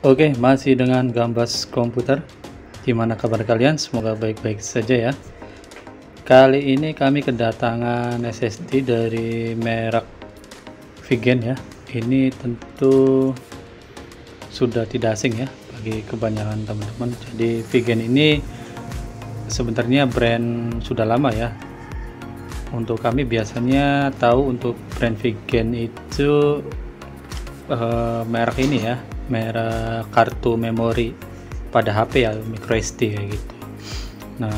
Oke, masih dengan Gambas Komputer. Gimana kabar kalian? Semoga baik-baik saja ya. Kali ini kami kedatangan SSD dari merek Vigen ya. Ini tentu sudah tidak asing ya bagi kebanyakan teman-teman. Jadi Vigen ini sebenarnya brand sudah lama ya. Untuk kami biasanya tahu untuk brand Vigen itu merek ini ya, merek kartu memori pada HP ya, micro SD kayak gitu. Nah,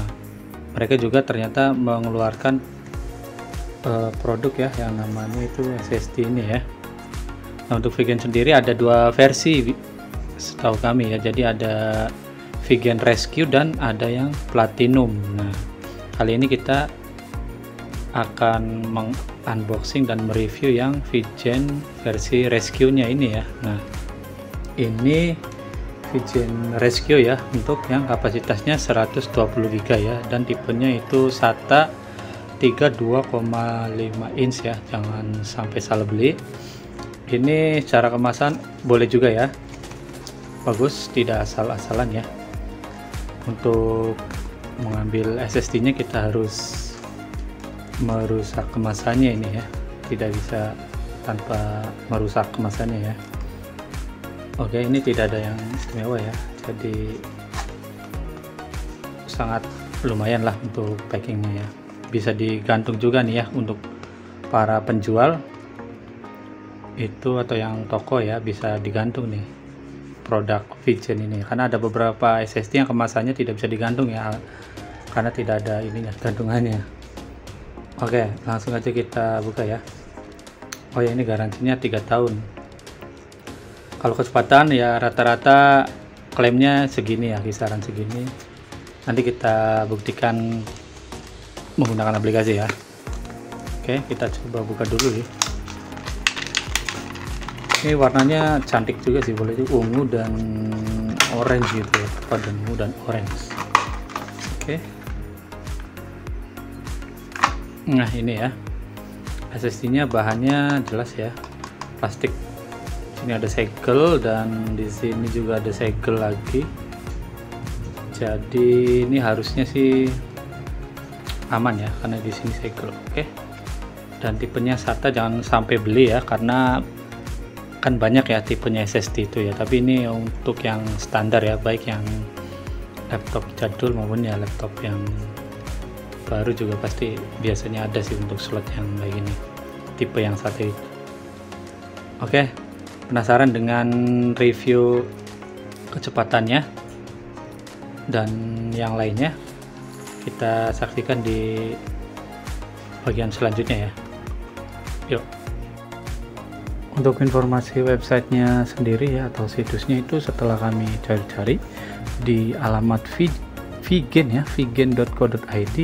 mereka juga ternyata mengeluarkan produk ya yang namanya itu SSD ini ya. Nah, untuk Vigen sendiri ada dua versi setahu kami ya. Jadi ada Vigen Rescue dan ada yang Platinum. Nah, kali ini kita akan unboxing dan mereview yang Vigen versi Rescue-nya ini ya. Nah, ini Vigen Rescue ya, untuk yang kapasitasnya 120 GB ya, dan tipenya itu SATA 32,5 inch ya, jangan sampai salah beli. Ini secara kemasan boleh juga ya, bagus, tidak asal-asalan ya. Untuk mengambil SSD nya kita harus merusak kemasannya ini ya, tidak bisa tanpa merusak kemasannya ya. Oke, ini tidak ada yang istimewa ya, jadi sangat lumayan lah untuk packingnya ya. Bisa digantung juga nih ya untuk para penjual itu atau yang toko ya, bisa digantung nih produk Vigen ini, karena ada beberapa SSD yang kemasannya tidak bisa digantung ya, karena tidak ada ininya, gantungannya. Oke, langsung aja kita buka ya. Oh ya, ini garansinya 3 tahun. Kalau kecepatan ya rata-rata klaimnya segini ya, kisaran segini. Nanti kita buktikan menggunakan aplikasi ya. Oke, kita coba buka dulu ya. Ini warnanya cantik juga sih, boleh juga ungu dan orange gitu ya, pada ungu dan orange. Oke. Nah, ini ya. SSD-nya bahannya jelas ya, plastik. Ini ada segel dan di sini juga ada segel lagi. Jadi ini harusnya sih aman ya, karena di sini segel. Oke. Dan tipenya SATA jangan sampai beli ya, karena kan banyak ya tipenya SSD itu ya. Tapi ini untuk yang standar ya, baik yang laptop jadul maupun ya laptop yang baru juga pasti biasanya ada sih untuk slot yang kayak gini, tipe yang satu itu. Oke, penasaran dengan review kecepatannya dan yang lainnya? Kita saksikan di bagian selanjutnya ya. Yuk. Untuk informasi websitenya sendiri ya, atau situsnya itu setelah kami cari-cari di alamat Vigen ya, vigen.co.id.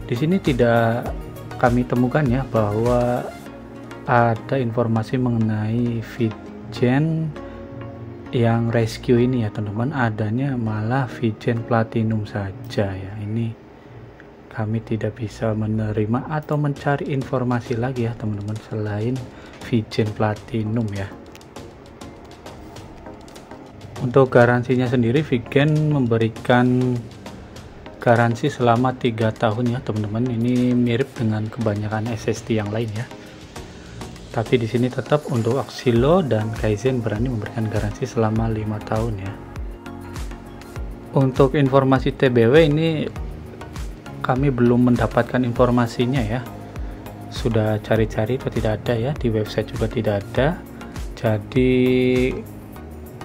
Di sini tidak kami temukan ya bahwa ada informasi mengenai Vigen yang Rescue ini ya teman-teman. Adanya malah Vigen Platinum saja ya. Ini kami tidak bisa menerima atau mencari informasi lagi ya teman-teman selain Vigen Platinum ya. Untuk garansinya sendiri, Vigen memberikan garansi selama 3 tahun ya teman-teman. Ini mirip dengan kebanyakan SSD yang lain ya. Tapi di sini tetap untuk Oxilo dan Kaizen berani memberikan garansi selama 5 tahun ya. Untuk informasi TBW ini kami belum mendapatkan informasinya ya. Sudah cari-cari itu tidak ada ya, di website juga tidak ada. Jadi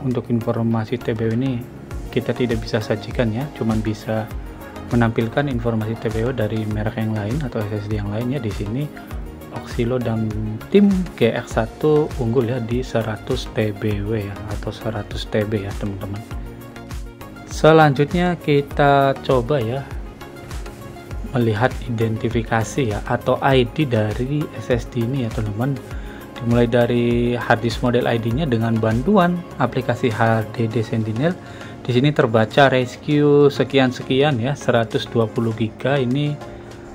untuk informasi TBW ini kita tidak bisa sajikan ya, cuman bisa menampilkan informasi TBW dari merek yang lain atau SSD yang lainnya. Di sini Oxilo dan tim GX1 unggul ya di 100 TBW ya, atau 100 TB ya teman-teman. Selanjutnya kita coba ya melihat identifikasi ya atau ID dari SSD ini ya teman-teman. Dimulai dari harddisk model ID-nya dengan bantuan aplikasi HDD Sentinel. Di sini terbaca Rescue sekian-sekian ya, 120 GB. Ini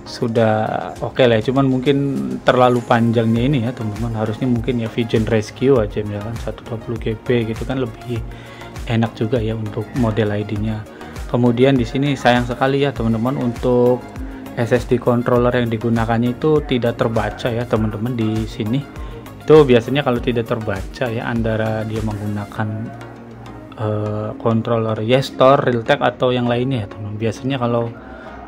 sudah oke lah ya, cuman mungkin terlalu panjangnya ini ya teman-teman. Harusnya mungkin ya Vigen Rescue aja misalkan 120 GB gitu kan, lebih enak juga ya untuk model ID-nya. Kemudian di sini sayang sekali ya teman-teman, untuk SSD controller yang digunakannya itu tidak terbaca ya teman-teman. Di sini itu biasanya kalau tidak terbaca ya, antara dia menggunakan controller Yestor, Realtek atau yang lainnya ya teman-teman. Biasanya kalau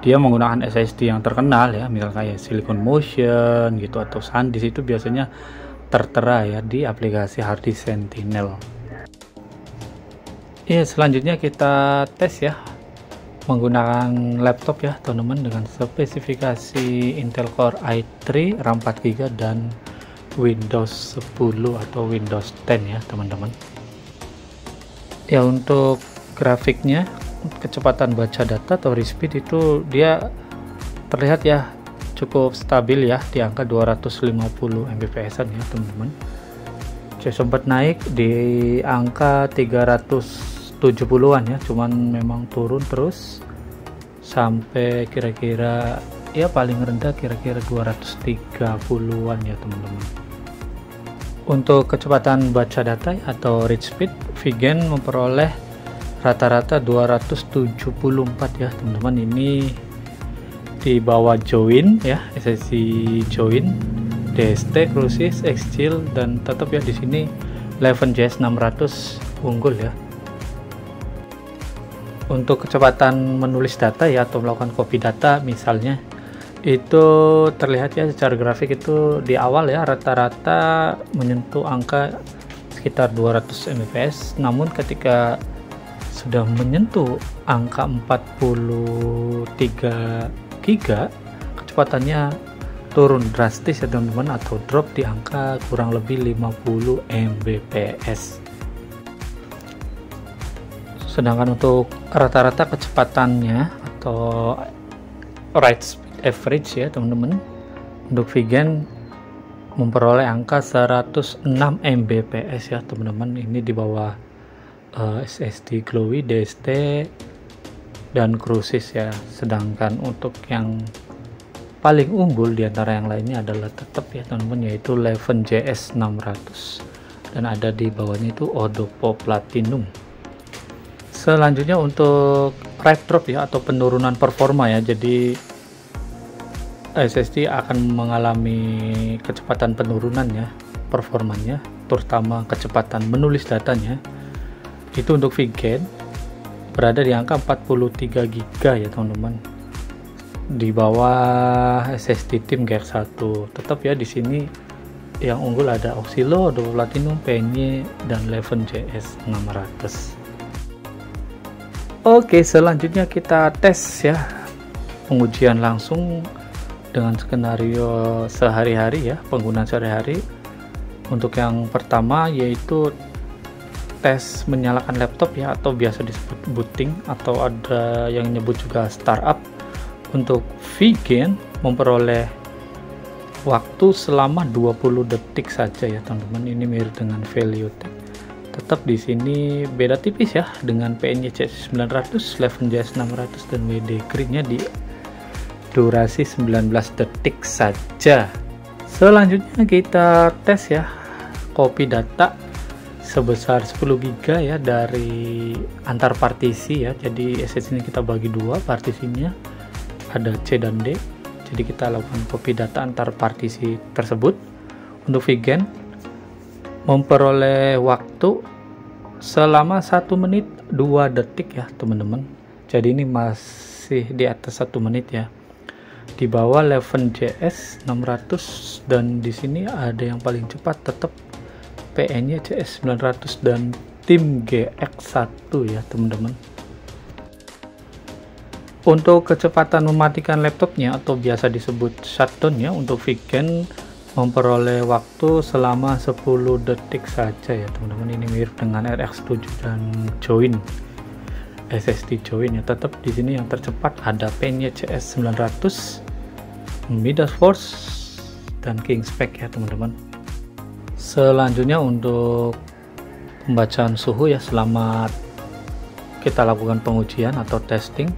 dia menggunakan SSD yang terkenal ya, misal kayak Silicon Motion gitu atau SanDisk, itu biasanya tertera ya di aplikasi Harddisk Sentinel. Ya, selanjutnya kita tes ya menggunakan laptop ya teman-teman, dengan spesifikasi Intel Core i3, RAM 4GB dan Windows 10 atau Windows 10 ya teman-teman. Ya, untuk grafiknya, kecepatan baca data atau read speed itu dia terlihat ya cukup stabil ya di angka 250 Mbps ya teman-teman. Sempat naik di angka 370-an ya, cuman memang turun terus sampai kira-kira ya paling rendah kira-kira 230-an ya teman-teman. Untuk kecepatan baca data atau read speed, Vigen memperoleh rata-rata 274 ya teman-teman. Ini di bawah Join ya, SSD Join, DST, Crucis, Xchill, dan tetap ya di sini 11JS 600 unggul ya. Untuk kecepatan menulis data ya atau melakukan copy data misalnya, itu terlihat ya secara grafik itu di awal ya rata-rata menyentuh angka sekitar 200 Mbps, namun ketika sudah menyentuh angka 43 GB kecepatannya turun drastis ya teman-teman, atau drop di angka kurang lebih 50 Mbps. Sedangkan untuk rata-rata kecepatannya atau write speed average ya teman-teman, untuk Vigen memperoleh angka 106 Mbps ya teman-teman. Ini di bawah SSD Glowy, DST, dan Crucis ya. Sedangkan untuk yang paling unggul di antara yang lainnya adalah tetap ya teman-teman, yaitu 11JS 600, dan ada di bawahnya itu Odopo Platinum. Selanjutnya untuk write drop ya atau penurunan performa ya. Jadi SSD akan mengalami kecepatan penurunan ya performanya, terutama kecepatan menulis datanya. Itu untuk Vigen berada di angka 43 GB ya teman-teman, di bawah SSD Tim GR1. Tetap ya di sini yang unggul ada Oxilo, Odopo Platinum, PNY, dan 11JS 600. Oke, selanjutnya kita tes ya pengujian langsung dengan skenario sehari-hari ya, penggunaan sehari-hari. Untuk yang pertama yaitu tes menyalakan laptop ya, atau biasa disebut booting, atau ada yang nyebut juga startup. Untuk Vigen memperoleh waktu selama 20 detik saja ya teman-teman. Ini mirip dengan Veloutech. Tetap di sini beda tipis ya dengan PNY CS900, 11JS 600, dan WD Green-nya di durasi 19 detik saja. Selanjutnya kita tes ya copy data sebesar 10 GB ya dari antar partisi ya. Jadi SSD ini kita bagi dua partisinya, ada C dan D. Jadi kita lakukan copy data antar partisi tersebut. Untuk Vigen memperoleh waktu selama 1 menit 2 detik ya teman-teman. Jadi ini masih di atas 1 menit ya, di bawah 11JS 600, dan di sini ada yang paling cepat tetap PNY CS 900 dan Tim GX1 ya teman-teman. Untuk kecepatan mematikan laptopnya atau biasa disebut shutdown ya, untuk Vigen memperoleh waktu selama 10 detik saja ya teman-teman. Ini mirip dengan RX7 dan Join, SSD Join ya. Tetap di sini yang tercepat ada PNY CS 900, Midas Force, dan King Spec ya teman-teman. Selanjutnya untuk pembacaan suhu ya selama kita lakukan pengujian atau testing.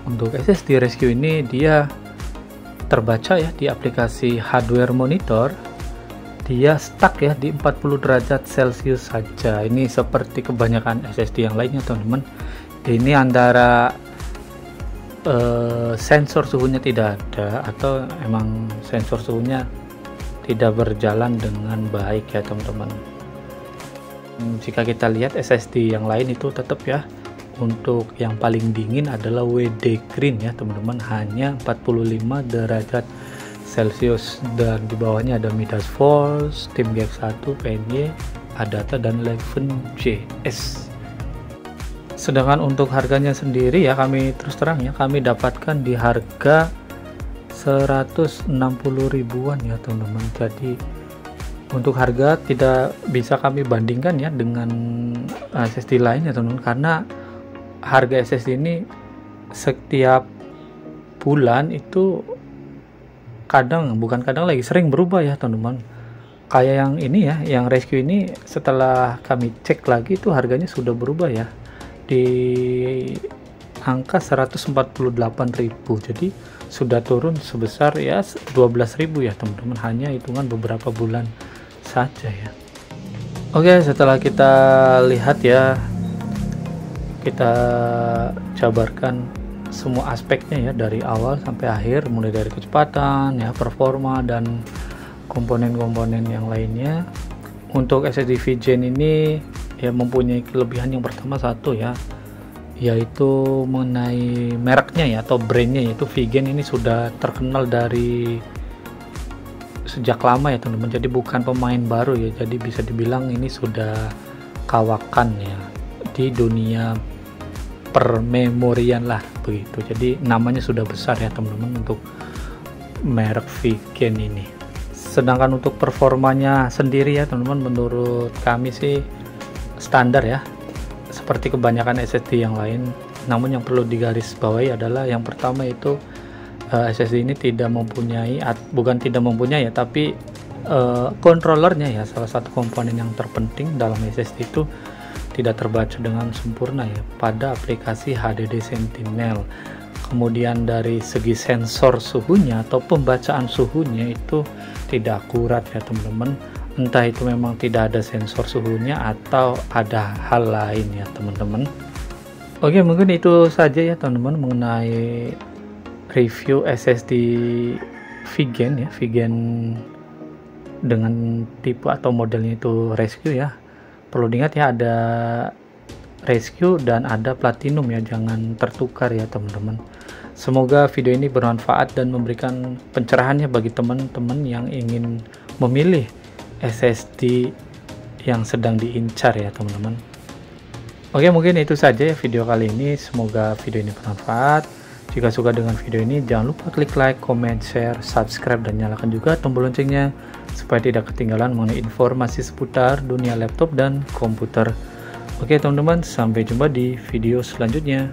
Untuk SSD Rescue ini dia terbaca ya di aplikasi Hardware Monitor dia stuck ya di 40 derajat Celcius saja. Ini seperti kebanyakan SSD yang lainnya teman-teman. Ini antara sensor suhunya tidak ada atau emang sensor suhunya tidak berjalan dengan baik ya teman-teman. Jika kita lihat SSD yang lain itu tetap ya, untuk yang paling dingin adalah WD Green ya teman-teman, hanya 45 derajat Celcius, dan di bawahnya ada Midas Force, TeamGX 1, PNY, Adata, dan 11JS. Sedangkan untuk harganya sendiri ya, kami terus terang ya, kami dapatkan di harga 160 ribuan ya teman-teman. Jadi untuk harga tidak bisa kami bandingkan ya dengan SSD lain ya teman-teman, karena harga SSD ini setiap bulan itu sering berubah ya teman-teman. Kayak yang ini ya, yang Rescue ini setelah kami cek lagi itu harganya sudah berubah ya, di angka 148.000. Jadi sudah turun sebesar ya 12.000 ya teman-teman, hanya hitungan beberapa bulan saja ya. Oke, setelah kita lihat ya, kita jabarkan semua aspeknya ya dari awal sampai akhir, mulai dari kecepatan ya, performa, dan komponen-komponen yang lainnya. Untuk SSD VGen ini ya mempunyai kelebihan yang pertama satu ya, yaitu mengenai mereknya ya atau brandnya, yaitu VGen ini sudah terkenal dari sejak lama ya teman-teman. Jadi bukan pemain baru ya, jadi bisa dibilang ini sudah kawakan ya di dunia permemorian lah begitu. Jadi namanya sudah besar ya teman-teman untuk merek VGen ini. Sedangkan untuk performanya sendiri ya teman-teman, menurut kami sih standar ya, seperti kebanyakan SSD yang lain. Namun yang perlu digarisbawahi adalah yang pertama itu SSD ini tidak mempunyai, bukan tidak mempunyai ya, tapi controllernya ya, salah satu komponen yang terpenting dalam SSD itu tidak terbaca dengan sempurna ya pada aplikasi HDD Sentinel. Kemudian dari segi sensor suhunya atau pembacaan suhunya itu tidak akurat ya teman-teman. Entah itu memang tidak ada sensor suhunya atau ada hal lain ya teman-teman. Oke, mungkin itu saja ya teman-teman mengenai review SSD VGen ya, VGen dengan tipe atau modelnya itu Rescue ya. Perlu diingat ya, ada Rescue dan ada Platinum ya, jangan tertukar ya teman-teman. Semoga video ini bermanfaat dan memberikan pencerahannya bagi teman-teman yang ingin memilih SSD yang sedang diincar ya teman-teman. Oke, mungkin itu saja ya video kali ini. Semoga video ini bermanfaat. Jika suka dengan video ini, jangan lupa klik like, comment, share, subscribe, dan nyalakan juga tombol loncengnya supaya tidak ketinggalan mengenai informasi seputar dunia laptop dan komputer. Oke teman-teman, sampai jumpa di video selanjutnya.